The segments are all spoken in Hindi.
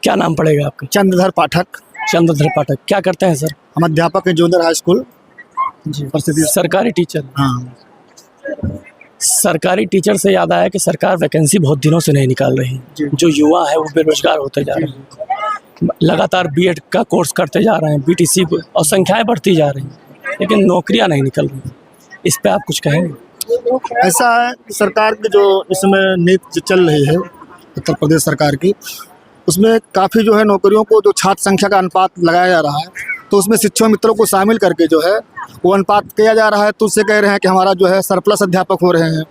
क्या नाम पड़ेगा आपका? चंद्रधर पाठक। चंद्रधर पाठक। क्या करते हैं सर? हम अध्यापक हैं जूनियर हाई स्कूल जी। परिस्थिति। सरकारी टीचर। हाँ, सरकारी टीचर से याद आया कि सरकार वैकेंसी बहुत दिनों से नहीं निकाल रही। जी। जो युवा है वो बेरोजगार होते जा रहे हैं, लगातार बीएड का कोर्स करते जा रहे हैं, बीटीसी और संख्याएं बढ़ती जा रही हैं, लेकिन नौकरियां नहीं निकल रही। इस पे आप कुछ कहेंगे? ऐसा है कि सरकार की जो इस समय नीति चल रही है उत्तर प्रदेश सरकार की, उसमें काफ़ी जो है नौकरियों को जो छात्र संख्या का अनुपात लगाया जा रहा है, तो उसमें शिक्षक मित्रों को शामिल करके जो है वो अनुपात किया जा रहा है। तो उससे कह रहे हैं कि हमारा जो है सरप्लस अध्यापक हो रहे हैं,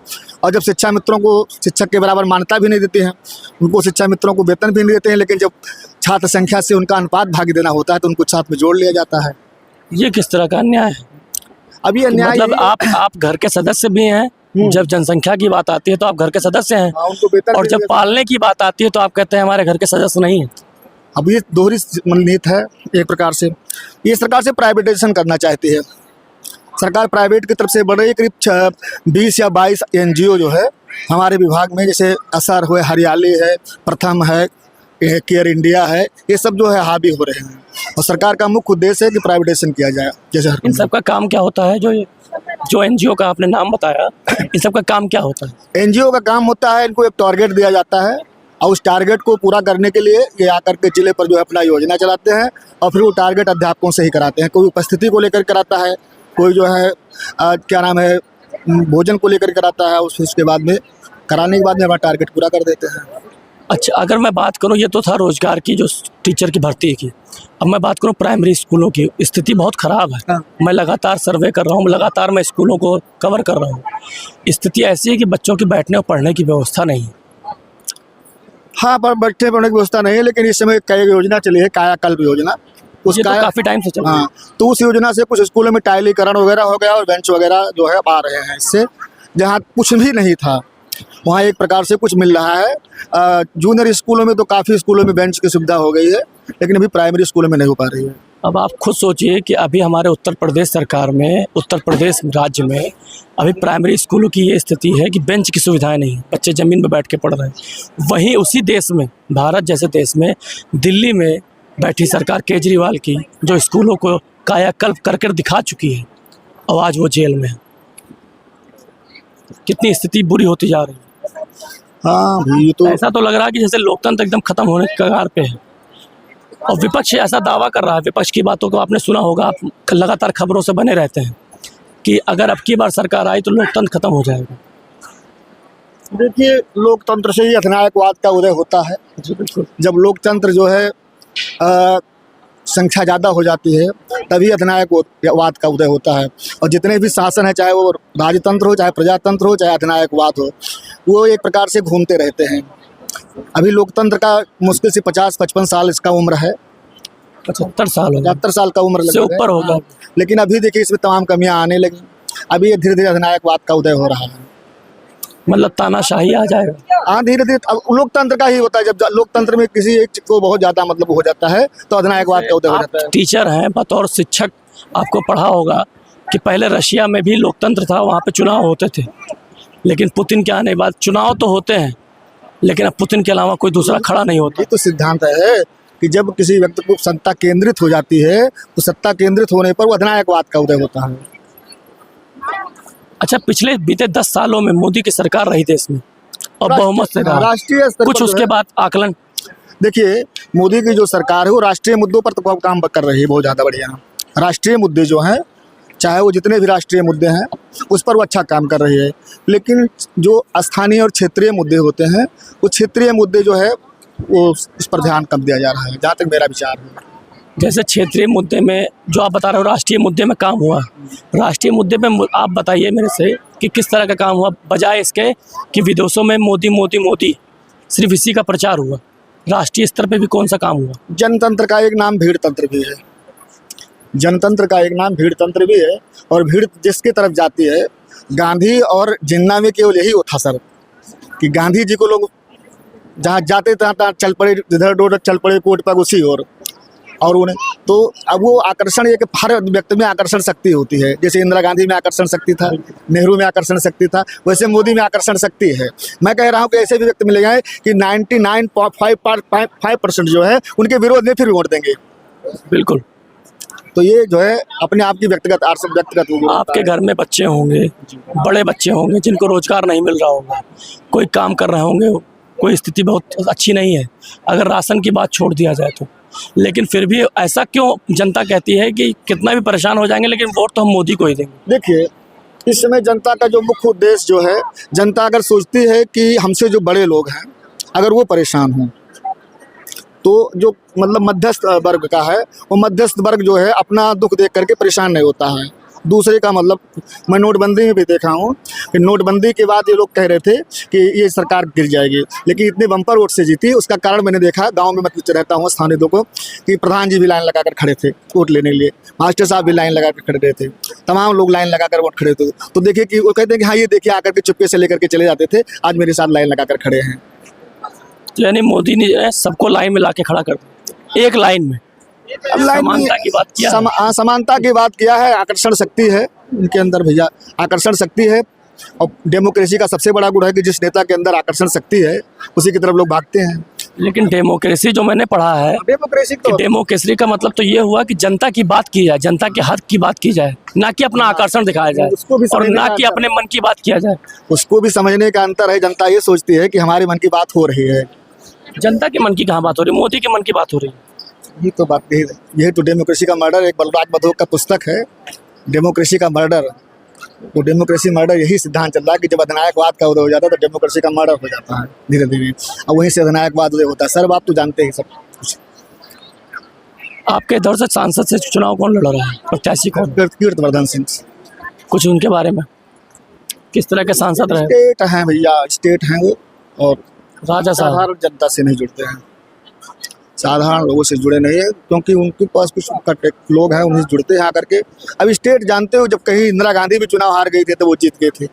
और जब शिक्षा मित्रों को शिक्षक के बराबर मान्यता भी नहीं देते हैं, उनको शिक्षा मित्रों को वेतन भी नहीं देते हैं, लेकिन जब छात्र संख्या से उनका अनुपात भागी देना होता है तो उनको छात्र में जोड़ लिया जाता है। ये किस तरह का अन्याय है? अब ये अन्याय मतलब आप घर के सदस्य भी हैं, जब जनसंख्या की बात आती है तो आप घर के सदस्य हैं, उनको वेतन और जब पालने की बात आती है तो आप कहते हैं हमारे घर के सदस्य नहीं हैं। अब ये दोहरी नीति है एक प्रकार से। ये सरकार से प्राइवेटाइजेशन करना चाहती है सरकार। प्राइवेट की तरफ से बढ़ रही है। करीब 20 या 22 एनजीओ जो है हमारे विभाग में, जैसे असर हुए, हरियाली है, प्रथम है, केयर इंडिया है, ये सब जो है हावी हो रहे हैं, और सरकार का मुख्य उद्देश्य है कि प्राइवेटाइजेशन किया जाए। जैसे इन सब का काम क्या होता है? जो एनजीओ का आपने नाम बताया, इन सब का काम क्या होता है? एनजीओ का काम होता है, इनको एक टारगेट दिया जाता है, और उस टारगेट को पूरा करने के लिए ये आकर के जिले पर जो है अपना योजना चलाते हैं, और फिर वो टारगेट अध्यापकों से ही कराते हैं। कोई उपस्थिति को लेकर कराता है, कोई जो है क्या नाम है, भोजन को लेकर कराता है, उसके बाद में कराने के बाद में हमारा टारगेट पूरा कर देते हैं। अच्छा, अगर मैं बात करूं, ये तो था रोजगार की, जो टीचर की भर्ती की। अब मैं बात करूं प्राइमरी स्कूलों की, स्थिति बहुत ख़राब है। हाँ। मैं लगातार सर्वे कर रहा हूं, लगातार मैं स्कूलों को कवर कर रहा हूं। स्थिति ऐसी है कि बच्चों की बैठने और पढ़ने की व्यवस्था नहीं है। हाँ, पर बैठने पढ़ने की व्यवस्था नहीं है, लेकिन इस समय कई योजना चली है, कायाकल्प योजना। ये तो काफ़ी टाइम से चल रही है। हाँ, तो उस योजना से कुछ स्कूलों में टाइलीकरण वगैरह हो गया, और बेंच वगैरह जो है आ रहे हैं। इससे जहाँ कुछ भी नहीं था वहाँ एक प्रकार से कुछ मिल रहा है। जूनियर स्कूलों में तो काफ़ी स्कूलों में बेंच की सुविधा हो गई है, लेकिन अभी प्राइमरी स्कूलों में नहीं हो पा रही है। अब आप खुद सोचिए कि अभी हमारे उत्तर प्रदेश सरकार में, उत्तर प्रदेश राज्य में अभी प्राइमरी स्कूलों की ये स्थिति है कि बेंच की सुविधाएं नहीं, बच्चे ज़मीन पर बैठ के पढ़ रहे हैं। वहीं उसी देश में, भारत जैसे देश में, दिल्ली में बैठी सरकार केजरीवाल की, जो स्कूलों को कायाकल्प करके दिखा चुकी है, और आज वो जेल में है। कितनी स्थिति बुरी होती जा रही है। हाँ भाई, ये तो ऐसा तो लग रहा है कि जैसे लोकतंत्र एकदम खत्म होने के कगार पे है, और विपक्ष ऐसा दावा कर रहा है। विपक्ष की बातों को आपने सुना होगा, आप लगातार खबरों से बने रहते हैं, कि अगर अब की बार सरकार आई तो लोकतंत्र खत्म हो जाएगा। देखिए, लोकतंत्र से ही अधिनायकवाद का उदय होता है। जी बिल्कुल। जब लोकतंत्र जो है संख्या ज़्यादा हो जाती है, तभी अधिनायकवाद का उदय होता है। और जितने भी शासन है, चाहे वो राजतंत्र हो, चाहे प्रजातंत्र हो, चाहे अधिनायकवाद हो, वो एक प्रकार से घूमते रहते हैं। अभी लोकतंत्र का मुश्किल से 50-55 साल इसका उम्र है। 75 साल हो गए, 75 साल का उम्र से ऊपर होगा। लेकिन अभी देखिए इसमें तमाम कमियां आने लगी। अभी ये धीरे धीरे अधिनायकवाद का उदय हो रहा है। मतलब तानाशाही आ जाएगा। हाँ, धीरे धीरे अब लोकतंत्र का ही होता है। जब लोकतंत्र में किसी एक को बहुत ज़्यादा मतलब हो जाता है, तो अधिनायकवाद का उदय हो जाता है। टीचर हैं, बतौर शिक्षक आपको पढ़ा होगा कि पहले रशिया में भी लोकतंत्र था, वहाँ पे चुनाव होते थे, लेकिन पुतिन के आने के बाद चुनाव तो होते हैं, लेकिन अब पुतिन के अलावा कोई दूसरा खड़ा नहीं होता। ये तो सिद्धांत है कि जब किसी व्यक्ति को सत्ता केंद्रित हो जाती है, तो सत्ता केंद्रित होने पर वो अधिनायकवाद का उदय होता है। अच्छा, पिछले बीते 10 सालों में मोदी की सरकार रही देश में, और बहुमत से रहा। राष्ट्रीय स्तर कुछ पर उसके बाद आकलन। देखिए, मोदी की जो सरकार है वो राष्ट्रीय मुद्दों पर तो काम कर रही है बहुत ज़्यादा बढ़िया। राष्ट्रीय मुद्दे जो हैं, चाहे वो जितने भी राष्ट्रीय मुद्दे हैं, उस पर वो अच्छा काम कर रही है। लेकिन जो स्थानीय और क्षेत्रीय मुद्दे होते हैं, वो क्षेत्रीय मुद्दे जो है वो उस पर ध्यान कम दिया जा रहा है, जहाँ तक मेरा विचार है। जैसे क्षेत्रीय मुद्दे में जो आप बता रहे हो, राष्ट्रीय मुद्दे में काम हुआ। राष्ट्रीय मुद्दे में आप बताइए मेरे से कि किस तरह का काम हुआ, बजाय इसके कि विदेशों में मोदी मोदी मोदी सिर्फ इसी का प्रचार हुआ। राष्ट्रीय स्तर पे भी कौन सा काम हुआ? जनतंत्र का एक नाम भीड़ तंत्र भी है। जनतंत्र का एक नाम भीड़ तंत्र भी है, और भीड़ जिसकी तरफ जाती है, गांधी और जिन्ना में केवल यही था सर, कि गांधी जी को लोग जहाँ जाते तहाँ चल पड़े, इधर उधर चल पड़े कोर्ट पर उसी ओर। और उन्हें तो अब वो आकर्षण ये कि हर व्यक्ति में आकर्षण शक्ति होती है। जैसे इंदिरा गांधी में आकर्षण शक्ति था, नेहरू में आकर्षण शक्ति था, वैसे मोदी में आकर्षण शक्ति है। मैं कह रहा हूँ कि ऐसे भी व्यक्ति मिले हैं कि 99.5% जो है उनके विरोध में फिर वोट देंगे। बिल्कुल। तो ये जो है अपने आप की व्यक्तिगत आपके घर में बच्चे होंगे, बड़े बच्चे होंगे जिनको रोजगार नहीं मिल रहा होगा, कोई काम कर रहे होंगे, कोई स्थिति बहुत अच्छी नहीं है, अगर राशन की बात छोड़ दिया जाए तो। लेकिन फिर भी ऐसा क्यों जनता कहती है कि कितना भी परेशान हो जाएंगे लेकिन वोट तो हम मोदी को ही देंगे? देखिए, इस समय जनता का जो मुख्य उद्देश्य जो है, जनता अगर सोचती है कि हमसे जो बड़े लोग हैं अगर वो परेशान हों, तो जो मतलब मध्यस्थ वर्ग का है वो मध्यस्थ वर्ग जो है अपना दुख देख करके परेशान नहीं होता है। दूसरे का मतलब मैं नोटबंदी में भी देखा हूँ कि नोटबंदी के बाद ये लोग कह रहे थे कि ये सरकार गिर जाएगी, लेकिन इतने बम्पर वोट से जीती। उसका कारण मैंने देखा, गांव में मैं रहता हूँ स्थानीय लोगों को, कि प्रधान जी भी लाइन लगाकर खड़े थे वोट लेने के लिए, मास्टर साहब भी लाइन लगा कर खड़े रहे थे, तमाम लोग लाइन लगाकर वोट खड़े थे। तो देखिए कि वो कहते हैं कि हाँ ये देखिए, आकर के चुपके से लेकर के चले जाते थे, आज मेरे साथ लाइन लगाकर खड़े हैं। तो यानी मोदी ने सबको लाइन में लाके खड़ा कर दिया, एक लाइन में। समानता की बात किया है। समानता की बात किया है। आकर्षण शक्ति है उनके अंदर भैया, आकर्षण शक्ति है। और डेमोक्रेसी का सबसे बड़ा गुण है कि जिस नेता के अंदर आकर्षण शक्ति है उसी की तरफ लोग भागते हैं। लेकिन डेमोक्रेसी जो मैंने पढ़ा है, डेमोक्रेसी का मतलब तो ये हुआ कि जनता की बात की जाए, जनता के हक की बात की जाए, ना कि अपना आकर्षण दिखाया जाए और ना कि अपने मन की बात किया जाए। उसको भी समझने का अंतर है। जनता ये सोचती है कि हमारे मन की बात हो रही है। जनता के मन की कहाँ बात हो रही है? मोदी के मन की बात हो रही है। ये तो बात नहीं है। यह तो डेमोक्रेसी का मर्डर, एक बलराज बधोक का पुस्तक है डेमोक्रेसी का मर्डर। तो डेमोक्रेसी मर्डर यही सिद्धांत चल रहा है कि जब अधिनायकवाद का उदय हो जाता है तो डेमोक्रेसी का मर्डर हो जाता है धीरे धीरे, और वहीं से अधिनायकवाद उदय होता है। सर आप तो जानते हैं सब कुछ। आपके दौर से सांसद से चुनाव कौन लड़ रहा है, प्रत्याशी कौन? कीर्तिवर्धन सिंह। कुछ उनके बारे में, किस तरह के सांसद रहे? स्टेट हैं भैया, स्टेट हैं वो, और राजा साहब साधारण जनता से नहीं जुड़ते हैं, साधारण लोगों से जुड़े नहीं है, क्योंकि उनके पास कुछ लोग हैं उन्हीं से जुड़ते हैं आकर के। अब स्टेट जानते हो, जब कहीं इंदिरा गांधी भी चुनाव हार गई थी तो वो जीत गए थे।